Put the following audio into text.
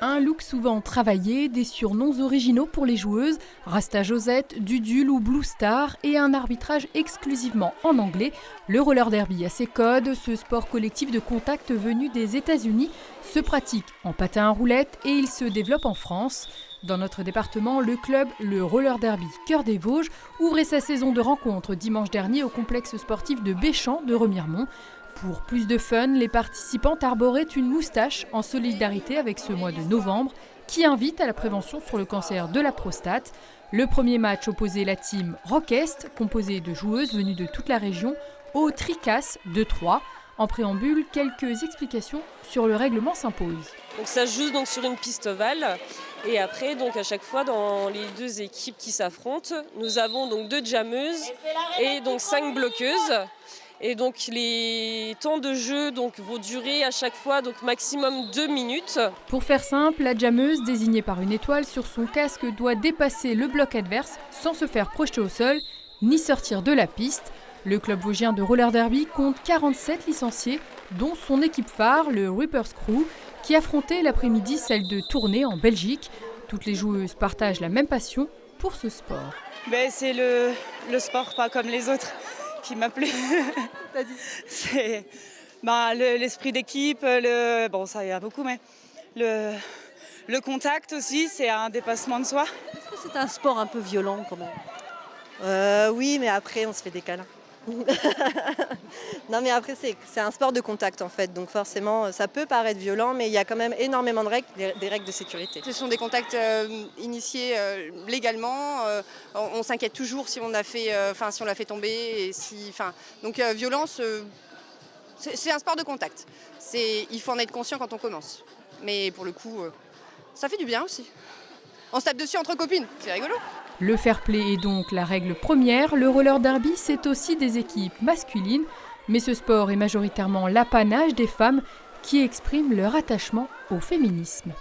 Un look souvent travaillé, des surnoms originaux pour les joueuses, Rasta Josette, Dudule ou Blue Star et un arbitrage exclusivement en anglais. Le roller derby a ses codes, ce sport collectif de contact venu des États-Unis se pratique en patin à roulettes et il se développe en France. Dans notre département, le club, le roller derby Cœur des Vosges, ouvrait sa saison de rencontres dimanche dernier au complexe sportif de Béchamp de Remiremont. Pour plus de fun, les participants arboraient une moustache en solidarité avec ce mois de novembre qui invite à la prévention sur le cancer de la prostate. Le premier match opposait la team Rockest, composée de joueuses venues de toute la région, au Tricas de Troyes. En préambule, quelques explications sur le règlement s'imposent. Donc ça se joue donc sur une piste ovale et après donc à chaque fois dans les deux équipes qui s'affrontent, nous avons donc 2 jammeuses et donc 5 bloqueuses. Et donc les temps de jeu vont durer à chaque fois maximum 2 minutes. Pour faire simple, la jammeuse, désignée par une étoile sur son casque, doit dépasser le bloc adverse sans se faire projeter au sol ni sortir de la piste. Le club vosgien de roller derby compte 47 licenciés, dont son équipe phare, le Reapers Crew, qui affrontait l'après-midi celle de Tournai en Belgique. Toutes les joueuses partagent la même passion pour ce sport. C'est le sport pas comme les autres qui m'a plu. C'est l'esprit d'équipe, ça il y a beaucoup, mais le contact aussi, c'est un dépassement de soi. Est-ce que c'est un sport un peu violent quand même? Oui, mais après on se fait des câlins. Non mais après c'est un sport de contact en fait, donc forcément ça peut paraître violent, mais il y a quand même énormément de règles, des règles de sécurité. Ce sont des contacts initiés légalement. On s'inquiète toujours si on l'a fait, si on l'a fait tomber. Et donc violence, c'est un sport de contact. Il faut en être conscient quand on commence. Mais pour le coup, ça fait du bien aussi. On se tape dessus entre copines, c'est rigolo. Le fair play est donc la règle première. Le roller derby, c'est aussi des équipes masculines. Mais ce sport est majoritairement l'apanage des femmes qui expriment leur attachement au féminisme.